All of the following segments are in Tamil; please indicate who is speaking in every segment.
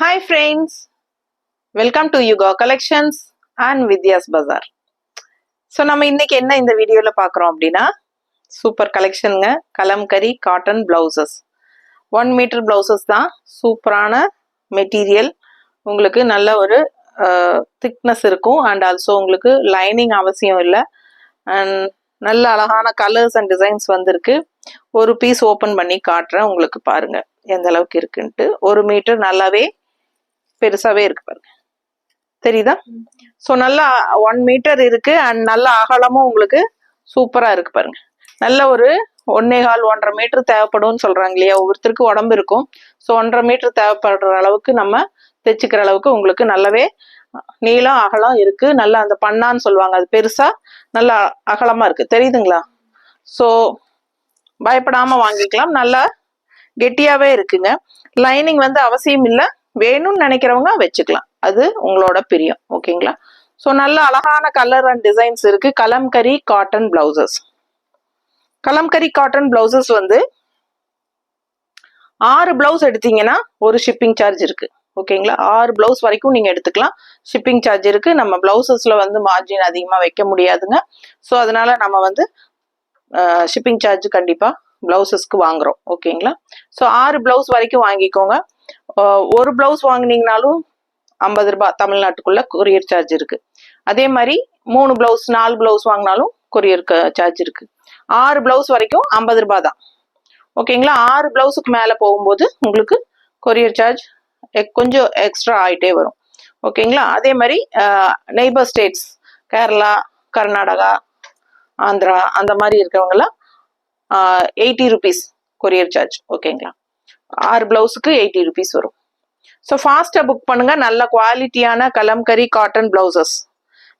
Speaker 1: Hi friends, welcome to Yuga Collections and Vidya's Bazaar. So நம்ம இன்னைக்கு என்ன இந்த வீடியோவில் பார்க்குறோம் அப்படின்னா சூப்பர் கலெக்ஷனுங்க. Kalamkari cotton blouses 1 metre blouses தான். சூப்பரான மெட்டீரியல், உங்களுக்கு நல்ல ஒரு திக்னஸ் இருக்கும் அண்ட் ஆல்சோ உங்களுக்கு லைனிங் அவசியம் இல்லை. அண்ட் நல்ல அழகான கலர்ஸ் அண்ட் டிசைன்ஸ் வந்திருக்கு. ஒரு பீஸ் ஓப்பன் பண்ணி காட்டுறேன், உங்களுக்கு பாருங்க எந்த அளவுக்கு இருக்குன்ட்டு. 1 மீட்டர் நல்லாவே பெருசாவே இருக்கு பாருங்க, தெரியுதா? ஸோ நல்லா 1 மீட்டர் இருக்கு அண்ட் நல்ல அகலமும் உங்களுக்கு சூப்பரா இருக்கு பாருங்க. நல்ல ஒரு 1.25 மீட்டர் தேவைப்படும் சொல்றாங்க இல்லையா, ஒவ்வொருத்தருக்கு உடம்பு இருக்கும். ஸோ 1.5 மீட்டர் தேவைப்படுற அளவுக்கு நம்ம தைச்சுக்கிற அளவுக்கு உங்களுக்கு நல்லாவே நீளம் அகலம் இருக்கு. நல்லா அந்த பண்ணான்னு சொல்லுவாங்க, அது பெருசா நல்லா அகலமா இருக்கு, தெரியுதுங்களா? ஸோ பயப்படாம வாங்கிக்கலாம், நல்லா கெட்டியாவே இருக்குங்க. லைனிங் வந்து அவசியம் இல்லை, வேணும்னு நினைக்கிறவங்க வச்சுக்கலாம், அது உங்களோட பிரியம். ஓகேங்களா? ஸோ நல்ல அழகான கலர் அண்ட் டிசைன்ஸ் இருக்கு. Kalamkari cotton blouses. Kalamkari cotton blouses வந்து 6 பிளவுஸ் எடுத்தீங்கன்னா ஒரு ஷிப்பிங் சார்ஜ் இருக்கு. ஓகேங்களா? 6 பிளவுஸ் வரைக்கும் நீங்க எடுத்துக்கலாம், ஷிப்பிங் சார்ஜ் இருக்கு. நம்ம பிளவுசஸ்ல வந்து மார்ஜின் அதிகமா வைக்க முடியாதுங்க. ஸோ அதனால நம்ம வந்து ஷிப்பிங் சார்ஜ் கண்டிப்பா பிளவுசஸ்க்கு வாங்குறோம். ஓகேங்களா? ஸோ 6 பிளவுஸ் வரைக்கும் வாங்கிக்கோங்க. ஒரு பிளவுஸ் வாங்கினீங்கனாலும் 50 ரூபாய் தமிழ்நாட்டுக்குள்ள கொரியர் சார்ஜ் இருக்கு. அதே மாதிரி 3 பிளவுஸ் 4 பிளவுஸ் வாங்கினாலும் கொரியர் சார்ஜ் இருக்கு. 6 பிளவுஸ் வரைக்கும் 50 ரூபாய் தான். ஓகேங்களா? 6 பிளவுஸுக்கு மேல போகும்போது உங்களுக்கு கொரியர் சார்ஜ் கொஞ்சம் எக்ஸ்ட்ரா ஆயிட்டே வரும். ஓகேங்களா? அதே மாதிரி நெய்பர் ஸ்டேட்ஸ் கேரளா, கர்நாடகா, ஆந்திரா அந்த மாதிரி இருக்கவங்கலாம் 80 ருபீஸ் கொரியர் சார்ஜ். ஓகேங்களா? 6 பிளவுஸுக்கு 80 ருபீஸ் வரும். ஸோ ஃபாஸ்டா புக் பண்ணுங்க. நல்ல குவாலிட்டியான கலம்கரி காட்டன் பிளவுசஸ்.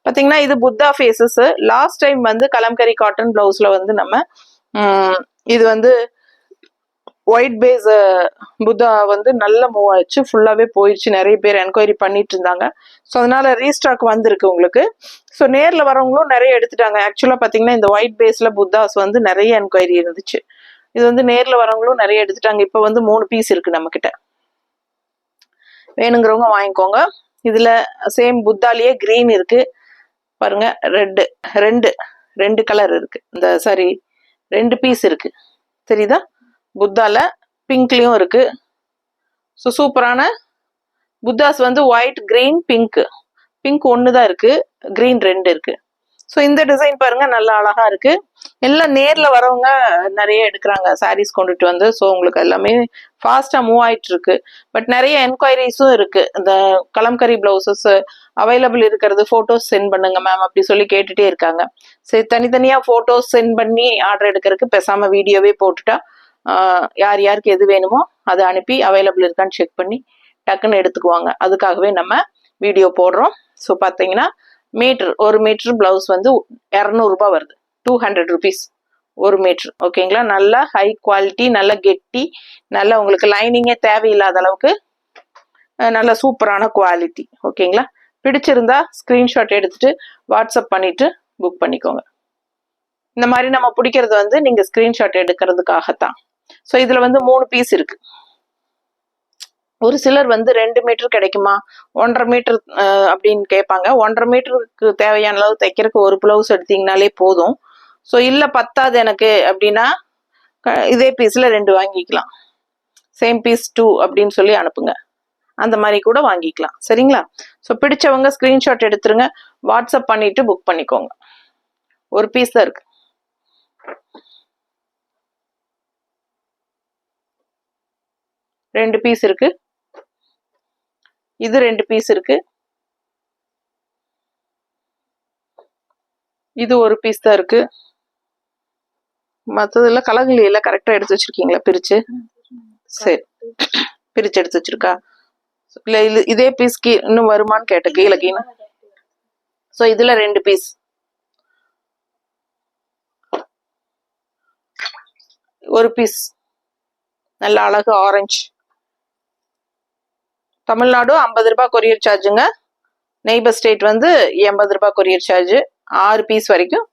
Speaker 1: பார்த்தீங்கன்னா இது புத்தா ஃபேஸஸ். லாஸ்ட் டைம் வந்து கலம்கரி காட்டன் பிளவுஸ்ல வந்து நம்ம இது வந்து ஒயிட் பேஸ் புத்தா வந்து நல்ல மூவ் ஆயிடுச்சு, ஃபுல்லாவே போயிடுச்சு. நிறைய பேர் என்கொயரி பண்ணிட்டு இருந்தாங்க. ஸோ அதனால ரீஸ்டாக் வந்திருக்கு உங்களுக்கு. ஸோ நேர்ல வரவங்களும் நிறைய எடுத்துட்டாங்க. ஆக்சுவலா பார்த்தீங்கன்னா இந்த ஒயிட் பேஸ்ல புத்தாஸ் வந்து நிறைய என்கொயரி இருந்துச்சு. இது வந்து நேர்ல வரவங்களும் நிறைய எடுத்துட்டாங்க. இப்போ வந்து 3 பீஸ் இருக்கு நம்ம கிட்ட, வேணுங்கிறவங்க வாங்கிக்கோங்க. இதுல சேம் புத்தாலேயே கிரீன் இருக்கு பாருங்க, ரெண்டு கலர் இருக்கு. இந்த சாரி 2 பீஸ் இருக்கு, தெரியுதா? புத்தால பிங்க்லயும் இருக்கு. ஸோ சூப்பரான புத்தாஸ் வந்து ஒயிட், கிரீன், பிங்க் ஒண்ணுதான் இருக்கு, கிரீன் 2 இருக்கு. ஸோ இந்த டிசைன் பாருங்க, நல்லா அழகா இருக்கு. எல்லாம் நேர்ல வரவங்க நிறைய எடுக்கிறாங்க சாரீஸ் கொண்டுட்டு வந்து. ஸோ உங்களுக்கு எல்லாமே ஃபாஸ்டா மூவ் ஆயிட்டு இருக்கு. பட் நிறைய என்கொயரிஸும் இருக்கு. இந்த கலம்கரி பிளவுசஸ் அவைலபிள் இருக்கிறது போட்டோஸ் சென்ட் பண்ணுங்க மேம் அப்படி சொல்லி கேட்டுட்டே இருக்காங்க. சரி, தனித்தனியா போட்டோஸ் சென்ட் பண்ணி ஆர்டர் எடுக்கிறதுக்கு பேசாம வீடியோவே போட்டுட்டா யார் யாருக்கு எது வேணுமோ அதை அனுப்பி அவைலபிள் இருக்கான்னு செக் பண்ணி டக்குன்னு எடுத்துக்குவாங்க. அதுக்காகவே நம்ம வீடியோ போடுறோம். ஸோ பார்த்தீங்கன்னா மீட்டர் 1 மீட்டர் பிளவுஸ் வந்து 200 ரூபாய் வருது, 200 ருபீஸ் 1 மீட்டர். ஓகேங்களா? நல்ல ஹை குவாலிட்டி, நல்ல கெட்டி, நல்ல உங்களுக்கு லைனிங்கே தேவையில்லாத அளவுக்கு நல்ல சூப்பரான குவாலிட்டி. ஓகேங்களா? பிடிச்சிருந்தா ஸ்கிரீன்ஷாட் எடுத்துட்டு வாட்ஸ்அப் பண்ணிட்டு புக் பண்ணிக்கோங்க. இந்த மாதிரி நம்ம பிடிக்கிறது வந்து நீங்க ஸ்கிரீன்ஷாட் எடுக்கிறதுக்காகத்தான். ஸோ இதுல வந்து 3 பீஸ் இருக்கு. ஒரு சிலர் வந்து 2 மீட்டர் கிடைக்குமா, 1.5 மீட்டர் அப்படின்னு கேட்பாங்க. 1.5 மீட்டருக்கு தேவையான அளவு தைக்கிறதுக்கு ஒரு பிளவுஸ் எடுத்தீங்கனாலே போதும். ஸோ இல்லை பத்தாது எனக்கு அப்படின்னா இதே பீஸ்ல 2 வாங்கிக்கலாம், சேம் பீஸ் 2 அப்படின்னு சொல்லி அனுப்புங்க, அந்த மாதிரி கூட வாங்கிக்கலாம். சரிங்களா? ஸோ பிடிச்சவங்க ஸ்கிரீன்ஷாட் எடுத்துருங்க, வாட்ஸ்அப் பண்ணிட்டு புக் பண்ணிக்கோங்க. ஒரு பீஸ் தான் இருக்கு. ரெண்டு பீஸ் இருக்கு, இது 2 பீஸ் இருக்கு, இது ஒரு பீஸ் தான் இருக்கு. மற்றதுல கலங்கலியில கரெக்டா எடுத்து வச்சிருக்கீங்களா பிரிச்சு? சரி, பிரிச்சு எடுத்து வச்சிருக்கா? இல்ல இதே பீஸ்க்கு இன்னும் வருமானு கேட்ட கீழே கீழே. ஸோ இதுல 2 பீஸ், ஒரு பீஸ் நல்ல அழகு ஆரஞ்சு. தமிழ்நாடு 50 ரூபாய் கொரியர் சார்ஜுங்க. நெய்பர் ஸ்டேட் வந்து 80 ரூபாய் கொரியர் சார்ஜ். 6 பீஸ் வரைக்கும்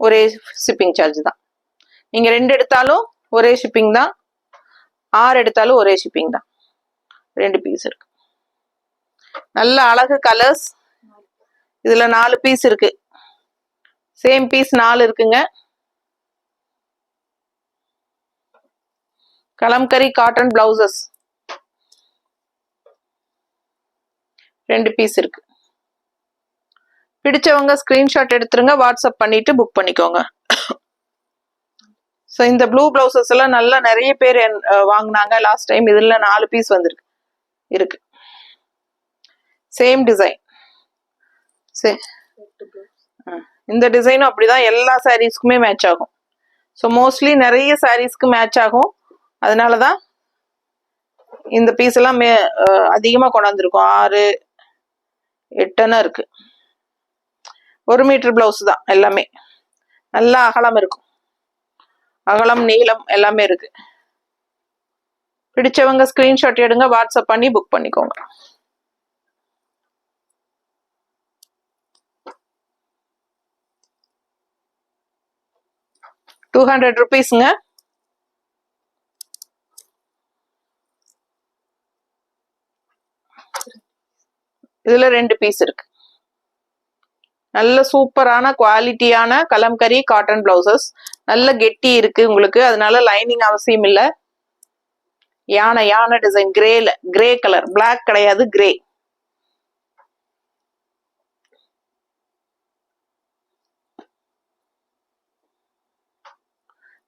Speaker 1: ஒரே ஷிப்பிங் சார்ஜ் தான். நீங்க 2 எடுத்தாலும் ஒரே ஷிப்பிங் தான், 6 எடுத்தாலும் ஒரே ஷிப்பிங் தான். 2 பீஸ் இருக்கு. நல்ல அழகு கலர்ஸ். இதுல 4 பீஸ் இருக்கு. சேம் பீஸ் 4 இருக்குங்க. கலம்கரி காட்டன் பிளவுசஸ் 2 பீஸ் இருக்கு. பிடிச்சவங்க ஸ்கிரீன்ஷாட் எடுத்துருங்க, வாட்ஸ்அப் பண்ணிட்டு புக் பண்ணிக்கோங்க. ஸோ இந்த ப்ளூ பிளவுசஸ் எல்லாம் நல்லா நிறைய பேர் வாங்கினாங்க லாஸ்ட் டைம். இதுல 4 பீஸ் வந்திருக்கு இருக்கு. Same design. இந்த டிசைனும் அப்படிதான் எல்லா சாரீஸ்க்குமே மேட்ச் ஆகும். ஸோ மோஸ்ட்லி நிறைய சாரீஸ்க்கு மேட்ச் ஆகும். அதனாலதான் இந்த பீஸ் எல்லாம் அதிகமா கொண்டாந்துருக்கும். 6 8 இருக்கு. 1 மீட்டர் பிளவுஸ் தான் எல்லாமே. நல்லா அகலம் இருக்கும். அகலம் நீளம் எல்லாமே இருக்கு. பிடிச்சவங்க ஸ்கிரீன்ஷாட் எடுங்க, வாட்ஸ்அப் பண்ணி புக் பண்ணிக்கோங்க. ₹200. இதுல 2 பீஸ் இருக்கு. நல்ல சூப்பரான குவாலிட்டியான கலம்கரி காட்டன் பிளவுசஸ். நல்ல கெட்டி இருக்கு உங்களுக்கு, அதனால லைனிங் அவசியம் இல்ல. யானை டிசைன், கிரே கலர், பிளாக் கிடையாது, கிரே.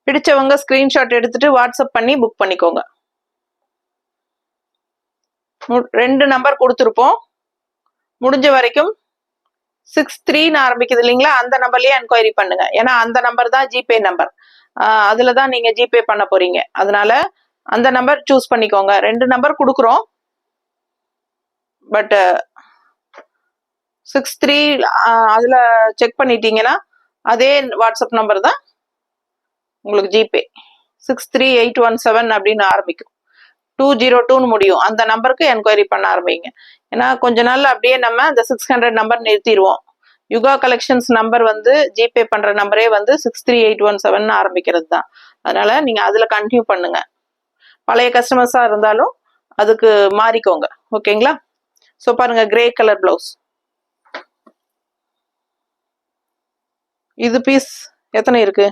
Speaker 1: பிடிச்சவங்க ஸ்கிரீன்ஷாட் எடுத்துட்டு வாட்ஸ்அப் பண்ணி புக் பண்ணிக்கோங்க. 2 நம்பர் கொடுத்துருப்போம். முடிஞ்ச வரைக்கும் 63 ஆரம்பிக்குது இல்லைங்களா, அந்த நம்பர்லயே என்கொயரி பண்ணுங்க. ஏன்னா அந்த நம்பர் தான் ஜிபே நம்பர். அதுலதான் நீங்க ஜிபே பண்ண போறீங்க. அதனால அந்த நம்பர் சூஸ் பண்ணிக்கோங்க. 2 நம்பர் கொடுக்குறோம். பட் 63 அதுல செக் பண்ணிட்டீங்கன்னா அதே வாட்ஸ்அப் நம்பர் தான் உங்களுக்கு ஜிபே. 63817 அப்படின்னு ஆரம்பிக்கும். 202 முடியும். அந்த நம்பருக்கு என்கொயரி பண்ண ஆரம்பிங்க. ஏன்னா கொஞ்ச நாள் அப்படியே நம்ம அந்த 600 நம்பர் நிறுத்திடுவோம். யுகா கலெக்ஷன்ஸ் நம்பர் வந்து ஜிபே பண்ற நம்பரே வந்து 63817 ஆரம்பிக்கிறது தான். அதனால நீங்க அதுல கண்டினியூ பண்ணுங்க. பழைய கஸ்டமர்ஸா இருந்தாலும் அதுக்கு மாறிக்கோங்க. ஓகேங்களா? ஸோ பாருங்க, கிரே கலர் பிளவுஸ். இது பீஸ் எத்தனை இருக்கு?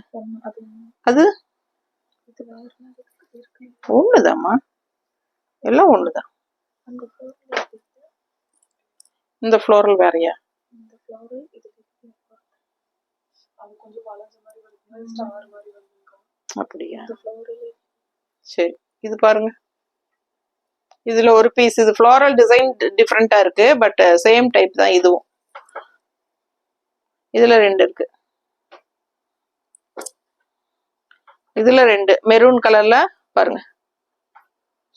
Speaker 1: அது ஒண்ணுதாம்மா, எல்லாம் ஒண்ணுதான். இந்த ஃப்ளோரல் வேறையா? அப்படியா? சரி, இது பாருங்க. இதுல ஒரு பீஸ். இது ஃப்ளோரல் டிசைன் டிஃப்ரெண்டா இருக்கு, பட் சேம் டைப் தான் இதுவும். இதுல 2 இருக்கு. இதுல 2 மெரூன் கலர்ல பாருங்க,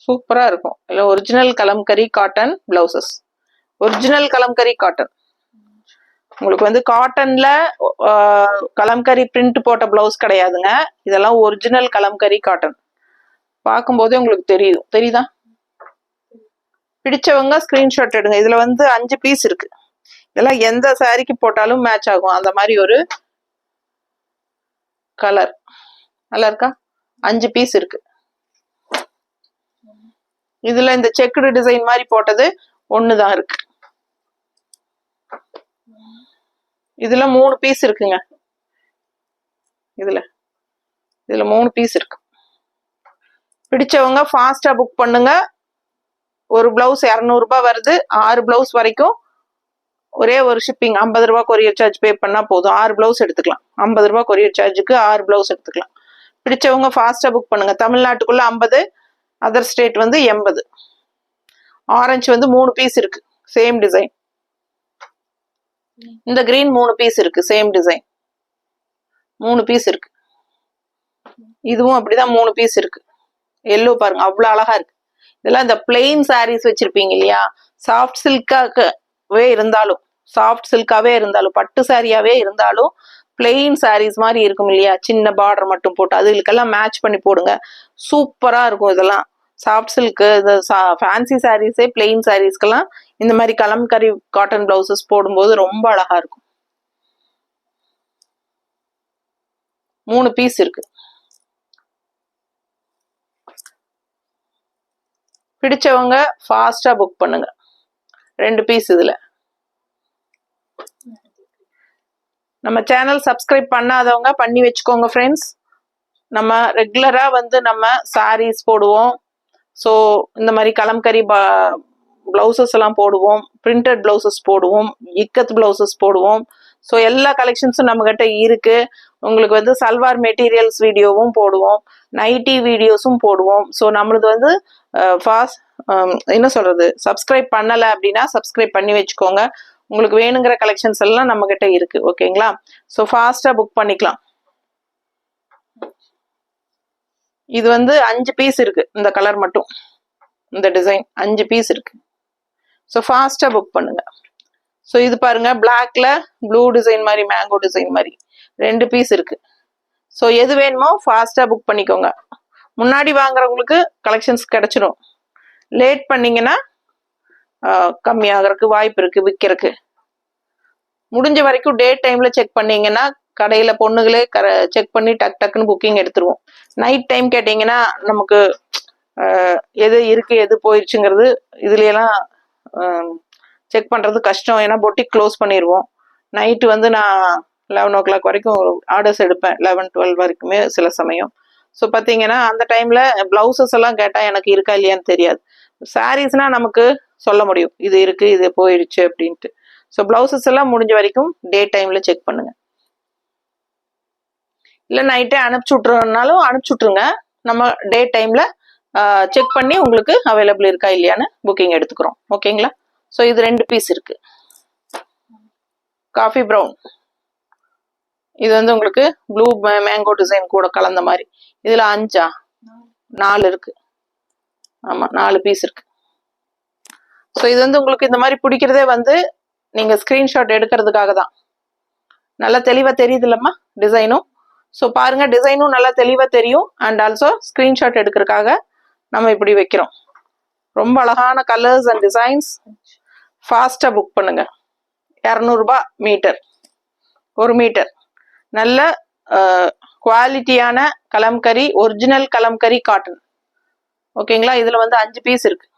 Speaker 1: சூப்பரா இருக்கும். இல்ல original kalamkari cotton blouses. Original kalamkari cotton. உங்களுக்கு வந்து காட்டன்ல கலம்கரி பிரிண்ட் போட்ட பிளவுஸ் கிடையாதுங்க. இதெல்லாம் ஒரிஜினல் கலம்கரி காட்டன். பார்க்கும்போதே உங்களுக்கு தெரியுதா? பிடிச்சவங்க ஸ்கிரீன்ஷாட் எடுங்க. இதுல வந்து 5 பீஸ் இருக்கு. இதெல்லாம் எந்த சாரிக்கு போட்டாலும் மேட்ச் ஆகும். அந்த மாதிரி ஒரு கலர். நல்லா இருக்கா? 5 பீஸ் இருக்கு. இதுல இந்த செக்குடு டிசைன் மாதிரி போட்டது ஒண்ணுதான் இருக்கு. இதுல 3 பீஸ் இருக்குங்க. இதுல 3 பீஸ் இருக்கு. பிடிச்சவங்க ஃபாஸ்டா புக் பண்ணுங்க. ஒரு பிளவுஸ் ₹200 வருது. 6 பிளவுஸ் வரைக்கும் ஒரே ஒரு ஷிப்பிங். ₹50 கொரியர் சார்ஜ் பே பண்ணா போதும். 6 பிளவுஸ் எடுத்துக்கலாம். ₹50 கொரியர் சார்ஜுக்கு 6 பிளவுஸ் எடுத்துக்கலாம். பிடிச்சவங்க ஃபாஸ்டா புக் பண்ணுங்க. தமிழ்நாட்டுக்குள்ள 50, அதர் ஸ்டேட் வந்து 80. ஆரஞ்சு வந்து 3 பீஸ் இருக்கு. Same design. இந்த கிரீன் 3 பீஸ் இருக்கு. சேம் டிசைன் 3 பீஸ் இருக்கு. இதுவும் அப்படிதான் 3 பீஸ் இருக்கு. எல்லோ பாருங்க, அவ்வளவு அழகா இருக்கு. இதெல்லாம் இந்த பிளெயின் சாரீஸ் வச்சிருப்பீங்க இல்லையா, சாஃப்ட் சில்காவே இருந்தாலும் பட்டு சாரியாவே இருந்தாலும் பிளெயின் சாரீஸ் மாதிரி இருக்கும் இல்லையா, சின்ன பார்டர் மட்டும் போட்டு அதுகளுக்கெல்லாம் மேட்ச் பண்ணி போடுங்க. சூப்பரா இருக்கும். இதெல்லாம் சாஃப்ட் சில்க், இந்த ஃபேன்சி சாரீஸே பிளெயின் சாரீஸ்க்கெல்லாம் இந்த மாதிரி கலம்கரி காட்டன் பிளவுசஸ் போடும்போது ரொம்ப அழகா இருக்கும். 3 பீஸ் இருக்கு. பிடிச்சவங்க ஃபாஸ்டா புக் பண்ணுங்க. 2 பீஸ் இதுல. நம்ம சேனல் சப்ஸ்கிரைப் பண்ணாதவங்க பண்ணி வச்சுக்கோங்க ஃப்ரெண்ட்ஸ். நம்ம ரெகுலரா வந்து நம்ம சாரீஸ் போடுவோம். ஸோ இந்த மாதிரி கலம்கரி பிளவுசஸ் எல்லாம் போடுவோம், பிரிண்டட் பிளவுசஸ் போடுவோம், இக்கத் பிளவுசஸ் போடுவோம். ஸோ எல்லா கலெக்ஷன்ஸும் நம்மகிட்ட இருக்கு. உங்களுக்கு வந்து சல்வார் மெட்டீரியல்ஸ் வீடியோவும் போடுவோம், நைட்டி வீடியோஸும் போடுவோம். ஸோ நம்மளது வந்து என்ன சொல்றது, சப்ஸ்கிரைப் பண்ணலை அப்படின்னா சப்ஸ்கிரைப் பண்ணி வச்சுக்கோங்க. உங்களுக்கு வேணுங்கிற கலெக்ஷன்ஸ் எல்லாம் நம்ம கிட்ட இருக்கு. ஓகேங்களா? ஸோ ஃபாஸ்டா புக் பண்ணிக்கலாம். இது வந்து 5 பீஸ் இருக்கு, இந்த கலர் மட்டும், இந்த டிசைன் 5 பீஸ் இருக்கு. ஸோ ஃபாஸ்டா புக் பண்ணுங்க. ஸோ இது பாருங்க, பிளாக்ல ப்ளூ டிசைன் மாதிரி, மேங்கோ டிசைன் மாதிரி 2 பீஸ் இருக்கு. ஸோ எது வேணுமோ ஃபாஸ்டா புக் பண்ணிக்கோங்க. முன்னாடி வாங்குறவங்களுக்கு கலெக்ஷன்ஸ் கிடைச்சிடும். லேட் பண்ணீங்கன்னா கம்மியாகிறதுக்கு வாய்ப்பு இருக்கு, விற்கிறதுக்கு. முடிஞ்ச வரைக்கும் டே டைம்ல செக் பண்ணீங்கன்னா கடையில பொண்ணுகளே செக் பண்ணி டக் டக்குன்னு புக்கிங் எடுத்துருவோம். நைட் டைம் கேட்டீங்கன்னா நமக்கு எது இருக்கு எது போயிடுச்சுங்கிறது இதுலாம் செக் பண்றது கஷ்டம். ஏன்னா பொட்டிக் க்ளோஸ் பண்ணிடுவோம். நைட்டு வந்து நான் 11 o'clock வரைக்கும் ஆர்டர்ஸ் எடுப்பேன், 11-12 வரைக்குமே சில சமயம். ஸோ பார்த்தீங்கன்னா அந்த டைம்ல பிளவுசஸ் எல்லாம் கேட்டால் எனக்கு இருக்கா இல்லையான்னு தெரியாது. சாரீஸ்னா நமக்கு சொல்ல முடியும், இது இருக்கு இது போயிடுச்சு அப்படின்ட்டு. ஸோ பிளவுசஸ் எல்லாம் முடிஞ்ச வரைக்கும் டே டைம்ல செக் பண்ணுங்க. இல்லை நைட்டே அனுப்பிச்சு விட்றதுனாலும் அனுப்பிச்சு விட்ருங்க. நம்ம டே டைம்ல செக் பண்ணி உங்களுக்கு அவைலபிள் இருக்கா இல்லையான்னு புக்கிங் எடுத்துக்கிறோம். ஓகேங்களா? ஸோ இது 2 பீஸ் இருக்கு. காஃபி ப்ரௌன், இது வந்து உங்களுக்கு ப்ளூ மேங்கோ டிசைன் கூட கலந்த மாதிரி. இதுல 4 இருக்கு. ஆமா, 4 பீஸ் இருக்கு. ஸோ இது வந்து உங்களுக்கு இந்த மாதிரி பிடிக்கிறதே வந்து நீங்க ஸ்கிரீன்ஷாட் எடுக்கிறதுக்காக தான். நல்லா தெளிவா தெரியுது இல்லம்மா டிசைனும்? ஸோ பாருங்க, டிசைனும் நல்லா தெளிவா தெரியும். அண்ட் ஆல்சோ ஸ்கிரீன்ஷாட் எடுக்கிறதுக்காக நம்ம இப்படி வைக்கிறோம். ரொம்ப அழகான கலர்ஸ் அண்ட் டிசைன்ஸ். ஃபாஸ்டா புக் பண்ணுங்க. 200 ரூபாய் மீட்டர், 1 மீட்டர். நல்ல குவாலிட்டியான கலம்கரி, ஒரிஜினல் கலம்கரி காட்டன். ஓகேங்களா? இதுல வந்து 5 பீஸ் இருக்கு.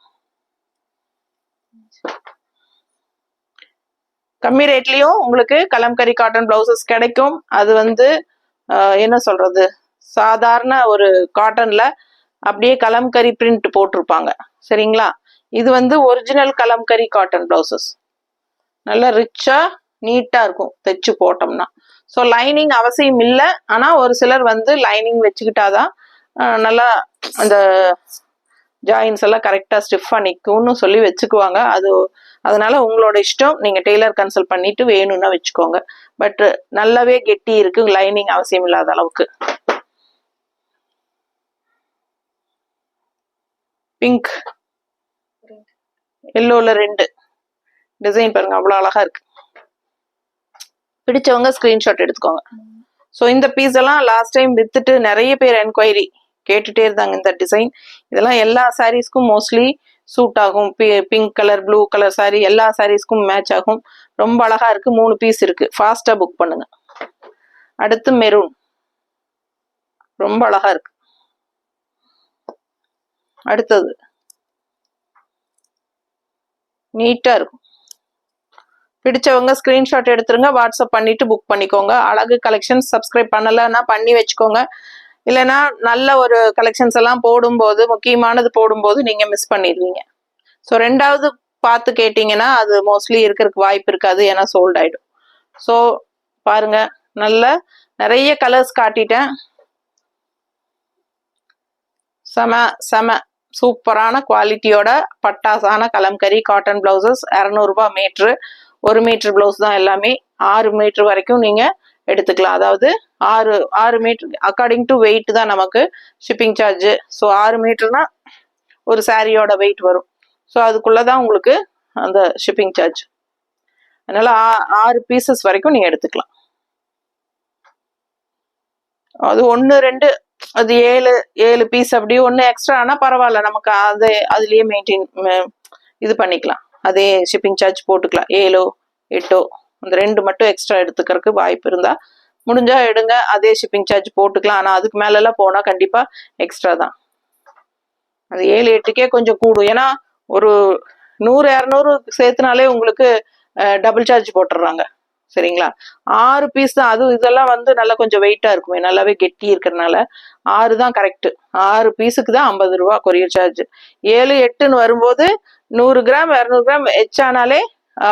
Speaker 1: கம்மி ரேட்லயும் உங்களுக்கு கலம்கரி காட்டன் பிளவுசஸ் கிடைக்கும். அது வந்து என்ன சொல்றது, சாதாரண ஒரு காட்டன்ல அப்படியே கலம்கரி பிரிண்ட் போட்டிருப்பாங்க. சரிங்களா? இது வந்து ஒரிஜினல் கலம்கரி காட்டன் பிளவுசஸ். நல்லா ரிச்சா நீட்டா இருக்கும் தைச்சு போட்டோம்னா. ஸோ லைனிங் அவசியம் இல்லை. ஆனா ஒரு சிலர் வந்து லைனிங் வச்சுக்கிட்டாதான் நல்லா அந்த ஜாயின்ஸ் எல்லாம் கரெக்டா ஸ்டிஃபா நிக்கும்னு சொல்லி வச்சுக்குவாங்க. அதனால உங்களோட இஷ்டம். நீங்க டெய்லர் கன்சல்ட் பண்ணிட்டு வேணும்னா வச்சுக்கோங்க. பட் நல்லாவே கெட்டி இருக்கு, லைனிங் அவசியம் இல்லாத அளவுக்கு. பிங்க் எல்லோல 2 டிசைன் பாருங்க, அவ்வளவு அழகா இருக்கு. பிடிச்சவங்க ஸ்கிரீன்ஷாட் எடுத்துக்கோங்க. ஸோ இந்த பீஸ் எல்லாம் லாஸ்ட் டைம் வித்துட்டு நிறைய பேர் என்கொயரி கேட்டுட்டே இருந்தாங்க. இந்த டிசைன் இதெல்லாம் எல்லா சாரீஸ்க்கும் மோஸ்ட்லி சூட் ஆகும். Pink colour, blue colour sorry எல்லா சாரீஸ்க்கும் மேட்ச் ஆகும். ரொம்ப அழகா இருக்கு. 3 பீஸ் இருக்கு. ஃபாஸ்டா புக் பண்ணுங்க. அடுத்து மெரூன், ரொம்ப அழகா இருக்கு. அடுத்தது நீட்டா இருக்கும். பிடிச்சவங்க ஸ்கிரீன்ஷாட் எடுத்துருங்க, வாட்ஸ்அப் பண்ணிட்டு புக் பண்ணிக்கோங்க. அழகு கலெக்ஷன்ஸ் சப்ஸ்கிரைப் பண்ணலன்னா பண்ணி வச்சுக்கோங்க. இல்லைன்னா நல்ல ஒரு கலெக்ஷன்ஸ் எல்லாம் போடும்போது, முக்கியமானது போடும்போது நீங்க மிஸ் பண்ணிடுவீங்க. ஸோ 2வது பார்த்து கேட்டீங்கன்னா அது மோஸ்ட்லி இருக்கிறதுக்கு வாய்ப்பு இருக்காது, ஏன்னா சோல்ட் ஆயிடும். ஸோ பாருங்க, நல்ல நிறைய கலர்ஸ் காட்டிட்டேன். செம சூப்பரான குவாலிட்டியோட பட்டாசான கலம்கரி காட்டன் பிளவுசஸ். 200 ரூபாய் மீட்ரு. 1 மீட்டர் பிளவுஸ் தான் எல்லாமே. 6 மீட்டர் வரைக்கும் நீங்க எடுத்துக்கலாம். அதாவது 6 மீட்டர் அக்கார்டிங் டு வெயிட் தான் நமக்கு ஷிப்பிங் சார்ஜ். ஸோ 6 மீட்டர்னா ஒரு சாரியோட வெயிட் வரும். ஸோ அதுக்குள்ளதான் உங்களுக்கு அந்த ஷிப்பிங் சார்ஜ். அதனால 6 பீசஸ் வரைக்கும் நீங்க எடுத்துக்கலாம். அது 1 2 அது 7 பீஸ் அப்படி ஒன்று எக்ஸ்ட்ரா ஆனால் பரவாயில்ல, நமக்கு அதுலயே மெயின்டைன் இது பண்ணிக்கலாம். அதே ஷிப்பிங் சார்ஜ் போட்டுக்கலாம். 7 8 அந்த 2 மட்டும் எக்ஸ்ட்ரா எடுத்துக்கிறதுக்கு வாய்ப்பு இருந்தா முடிஞ்சா எடுங்க. அதே ஷிப்பிங் சார்ஜ் போட்டுக்கலாம். ஆனால் அதுக்கு மேலெல்லாம் போனா கண்டிப்பா எக்ஸ்ட்ரா தான். அது 7 8க்கே கொஞ்சம் கூடும். ஏன்னா ஒரு 100 200 சேர்த்துனாலே உங்களுக்கு டபுள் சார்ஜ் போட்டுடுறாங்க. சரிங்களா? 6 பீஸ் தான். அதுவும் இதெல்லாம் வந்து நல்லா கொஞ்சம் வெயிட்டா இருக்குமே, நல்லாவே கெட்டி இருக்கிறதுனால 6 தான் கரெக்ட். 6 பீஸுக்கு தான் 50 ரூபா கொரியர் சார்ஜ். 7 8ன்னு வரும்போது 100 கிராம் 200 கிராம் எச்சானாலே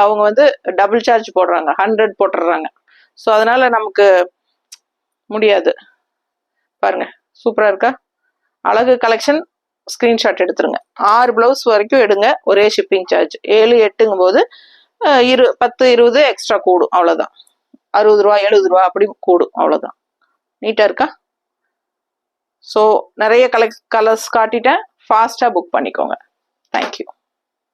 Speaker 1: அவங்க வந்து டபுள் சார்ஜ் போடுறாங்க, 100 போட்டுடுறாங்க. ஸோ அதனால நமக்கு முடியாது. பாருங்க, சூப்பரா இருக்கா? அழகு கலெக்ஷன். ஸ்கிரீன்ஷாட் எடுத்துருங்க. 6 பிளவுஸ் வரைக்கும் எடுங்க, ஒரே ஷிப்பிங் சார்ஜ். 7 8ங்கும் போது 10 20 எக்ஸ்ட்ரா கூடும், அவ்வளவுதான். 60 ரூபா 70 ரூபா அப்படி கூடும், அவ்வளவுதான். நீட்டா இருக்கா? ஸோ நிறைய கலர்ஸ் காட்டிட்டேன், ஃபாஸ்டா புக் பண்ணிக்கோங்க. தேங்க்யூ.